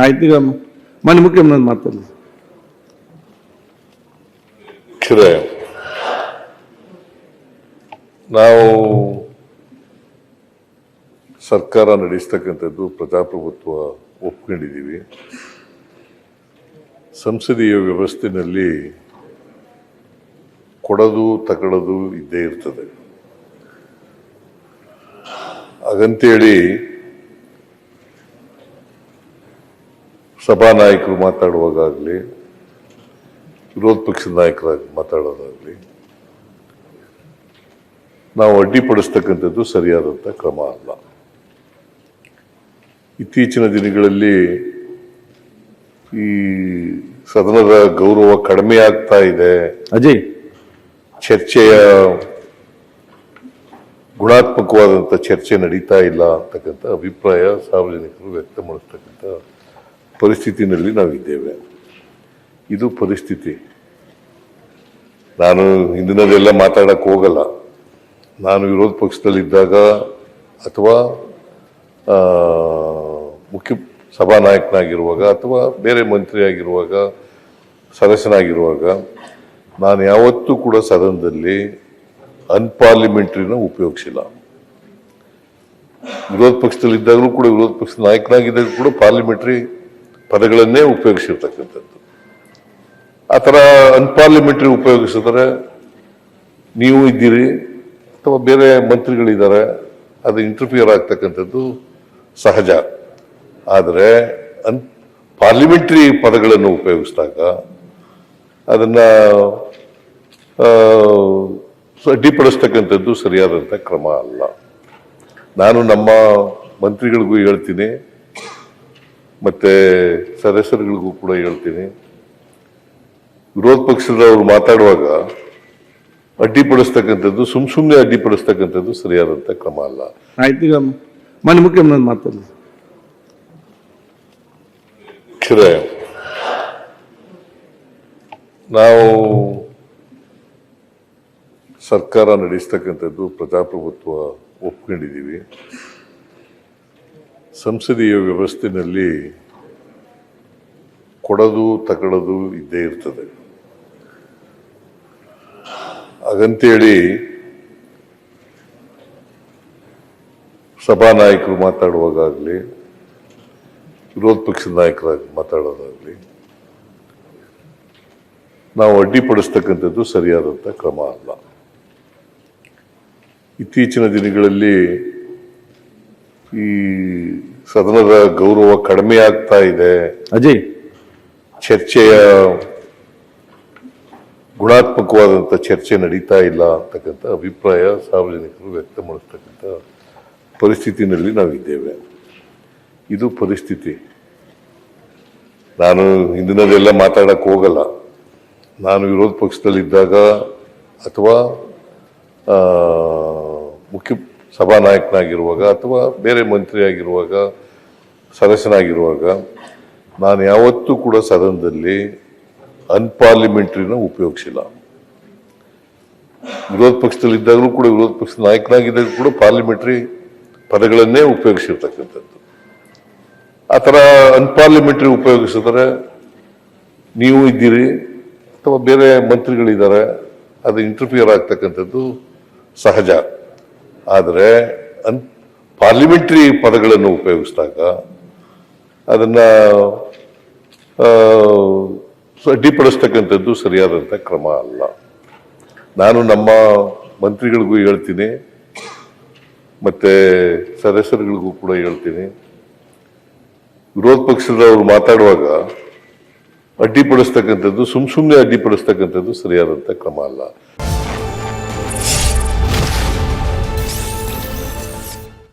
ಆಯ್ತು. ಈಗ ಮಾನ್ಯ ಮುಖ್ಯಮಂತ್ರಿ ಮಾತಾಡಲಿ. ಖರೆ ನಾವು ಸರ್ಕಾರ ನಡೆಸ್ತಕ್ಕಂಥದ್ದು ಪ್ರಜಾಪ್ರಭುತ್ವ ಒಪ್ಕೊಂಡಿದ್ದೀವಿ. ಸಂಸದೀಯ ವ್ಯವಸ್ಥೆಯಲ್ಲಿ ಕೊಡೋದು ತಗೊಳ್ಳೋದು ಇದ್ದೇ ಇರ್ತದೆ. ಹಾಗಂತೇಳಿ ಸಭಾನಾಯಕರು ಮಾತಾಡುವಾಗಲಿ ವಿರೋಧ ಪಕ್ಷದ ನಾಯಕರಾಗಿ ಮಾತಾಡೋದಾಗಲಿ ನಾವು ಅಡ್ಡಿಪಡಿಸ್ತಕ್ಕಂಥದ್ದು ಸರಿಯಾದಂಥ ಕ್ರಮ ಅಲ್ಲ. ಇತ್ತೀಚಿನ ದಿನಗಳಲ್ಲಿ ಈ ಸದನದ ಗೌರವ ಕಡಿಮೆ ಆಗ್ತಾ ಇದೆ, ಅಜಯ್ ಚರ್ಚೆಯ ಗುಣಾತ್ಮಕವಾದಂಥ ಚರ್ಚೆ ನಡೀತಾ ಇಲ್ಲ ಅಂತಕ್ಕಂಥ ಅಭಿಪ್ರಾಯ ಸಾರ್ವಜನಿಕರು ವ್ಯಕ್ತಪಡಿಸ್ತಕ್ಕಂಥ ಪರಿಸ್ಥಿತಿನಲ್ಲಿ ನಾವಿದ್ದೇವೆ. ಇದು ಪರಿಸ್ಥಿತಿ. ನಾನು ಹಿಂದಿನದೆಲ್ಲ ಮಾತಾಡಕ್ಕೆ ಹೋಗಲ್ಲ. ನಾನು ವಿರೋಧ ಪಕ್ಷದಲ್ಲಿದ್ದಾಗ ಅಥವಾ ಮುಖ್ಯ ಸಭಾನಾಯಕನಾಗಿರುವಾಗ ಅಥವಾ ಬೇರೆ ಮಂತ್ರಿ ಆಗಿರುವಾಗ ಸದಸ್ಯನಾಗಿರುವಾಗ ನಾನು ಯಾವತ್ತೂ ಕೂಡ ಸದನದಲ್ಲಿ ಅನ್ಪಾರ್ಲಿಮೆಂಟ್ರಿನ ಉಪಯೋಗಿಸಿಲ್ಲ. ವಿರೋಧ ಪಕ್ಷದಲ್ಲಿದ್ದಾಗಲೂ ಕೂಡ ವಿರೋಧ ಪಕ್ಷದ ನಾಯಕನಾಗಿದ್ದಾಗ ಕೂಡ ಪಾರ್ಲಿಮೆಂಟ್ರಿ ಪದಗಳನ್ನೇ ಉಪಯೋಗಿಸಿರ್ತಕ್ಕಂಥದ್ದು. ಆ ಥರ ಅನ್ಪಾರ್ಲಿಮೆಂಟ್ರಿ ಉಪಯೋಗಿಸಿದ್ರೆ ನೀವು ಇದ್ದೀರಿ ಅಥವಾ ಬೇರೆ ಮಂತ್ರಿಗಳಿದ್ದಾರೆ, ಅದು ಇಂಟರ್ಫಿಯರ್ ಆಗ್ತಕ್ಕಂಥದ್ದು ಸಹಜ. ಆದರೆ ಪಾರ್ಲಿಮೆಂಟ್ರಿ ಪದಗಳನ್ನು ಉಪಯೋಗಿಸಿದಾಗ ಅದನ್ನ ಅಡ್ಡಿಪಡಿಸ್ತಕ್ಕಂಥದ್ದು ಸರಿಯಾದಂಥ ಕ್ರಮ ಅಲ್ಲ. ನಾನು ನಮ್ಮ ಮಂತ್ರಿಗಳಿಗೂ ಹೇಳ್ತೀನಿ, ಮತ್ತೆ ಸದಸ್ಯರುಗಳಿಗೂ ಕೂಡ ಹೇಳ್ತೀನಿ, ವಿರೋಧ ಪಕ್ಷದವರು ಮಾತಾಡುವಾಗ ಅಡ್ಡಿಪಡಿಸ್ತಕ್ಕಂಥದ್ದು ಸುಮ್ಮನೆ ಅಡ್ಡಿಪಡಿಸ್ತಕ್ಕಂಥದ್ದು ಸರಿಯಾದಂಥ ಕ್ರಮ ಅಲ್ಲ. ಆಯ್ತು. ಈಗ ಮಾನ್ಯ ಮುಖ್ಯಮಂತ್ರಿ ಮಾತಾಡಲಿ. ಖರೆ ನಾವು ಸರ್ಕಾರ ನಡೆಸ್ತಕ್ಕಂಥದ್ದು ಪ್ರಜಾಪ್ರಭುತ್ವ ಒಪ್ಕೊಂಡಿದ್ದೀವಿ. ಸಂಸದೀಯ ವ್ಯವಸ್ಥೆಯಲ್ಲಿ ಕೊಡೋದು ತಗೊಳ್ಳೋದು ಇದ್ದೇ ಇರ್ತದೆ. ಹಾಗಂತೇಳಿ ಸಭಾನಾಯಕರು ಮಾತಾಡುವಾಗಲಿ ವಿರೋಧ ಪಕ್ಷದ ನಾಯಕರಾಗಿ ಮಾತಾಡೋದಾಗಲಿ ನಾವು ಅಡ್ಡಿಪಡಿಸ್ತಕ್ಕಂಥದ್ದು ಸರಿಯಾದಂಥ ಕ್ರಮ ಅಲ್ಲ. ಇತ್ತೀಚಿನ ದಿನಗಳಲ್ಲಿ ಈ ಸದನದ ಗೌರವ ಕಡಿಮೆ ಆಗ್ತಾ ಇದೆ, ಅಜಯ್ ಚರ್ಚೆಯ ಗುಣಾತ್ಮಕವಾದಂಥ ಚರ್ಚೆ ನಡೀತಾ ಇಲ್ಲ ಅಂತಕ್ಕಂಥ ಅಭಿಪ್ರಾಯ ಸಾರ್ವಜನಿಕರು ವ್ಯಕ್ತಪಡಿಸ್ತಕ್ಕಂಥ ಪರಿಸ್ಥಿತಿನಲ್ಲಿ ನಾವಿದ್ದೇವೆ. ಇದು ಪರಿಸ್ಥಿತಿ. ನಾನು ಹಿಂದಿನದೆಲ್ಲ ಮಾತಾಡಕ್ಕೆ ಹೋಗಲ್ಲ. ನಾನು ವಿರೋಧ ಪಕ್ಷದಲ್ಲಿದ್ದಾಗ ಅಥವಾ ಮುಖ್ಯ ಸಭಾನಾಯಕನಾಗಿರುವಾಗ ಅಥವಾ ಬೇರೆ ಮಂತ್ರಿ ಆಗಿರುವಾಗ ಸದಸ್ಯನಾಗಿರುವಾಗ ನಾನು ಯಾವತ್ತೂ ಕೂಡ ಸದನದಲ್ಲಿ ಅನ್ಪಾರ್ಲಿಮೆಂಟ್ರಿನ ಉಪಯೋಗಿಸಿಲ್ಲ. ವಿರೋಧ ಪಕ್ಷದಲ್ಲಿದ್ದಾಗಲೂ ಕೂಡ ವಿರೋಧ ಪಕ್ಷದ ನಾಯಕನಾಗಿದ್ದಾಗ ಕೂಡ ಪಾರ್ಲಿಮೆಂಟ್ರಿ ಪದಗಳನ್ನೇ ಉಪಯೋಗಿಸಿರ್ತಕ್ಕಂಥದ್ದು. ಆ ಥರ ಅನ್ಪಾರ್ಲಿಮೆಂಟ್ರಿ ಉಪಯೋಗಿಸಿದ್ರೆ ನೀವು ಇದ್ದೀರಿ ಅಥವಾ ಬೇರೆ ಮಂತ್ರಿಗಳಿದ್ದಾರೆ, ಅದು ಇಂಟರ್ಫಿಯರ್ ಆಗ್ತಕ್ಕಂಥದ್ದು ಸಹಜ. ಆದರೆ ಪಾರ್ಲಿಮೆಂಟ್ರಿ ಪದಗಳನ್ನು ಉಪಯೋಗಿಸಿದಾಗ ಅದನ್ನ ಅಡ್ಡಿಪಡಿಸ್ತಕ್ಕಂಥದ್ದು ಸರಿಯಾದಂಥ ಕ್ರಮ ಅಲ್ಲ. ನಾನು ನಮ್ಮ ಮಂತ್ರಿಗಳಿಗೂ ಹೇಳ್ತೀನಿ, ಮತ್ತೆ ಸದಸ್ಯರುಗಳಿಗೂ ಕೂಡ ಹೇಳ್ತೀನಿ, ವಿರೋಧ ಪಕ್ಷದವರು ಮಾತಾಡುವಾಗ ಅಡ್ಡಿಪಡಿಸ್ತಕ್ಕಂಥದ್ದು ಸುಮ್ಮನೆ ಅಡ್ಡಿಪಡಿಸ್ತಕ್ಕಂಥದ್ದು ಸರಿಯಾದಂಥ ಕ್ರಮ ಅಲ್ಲ.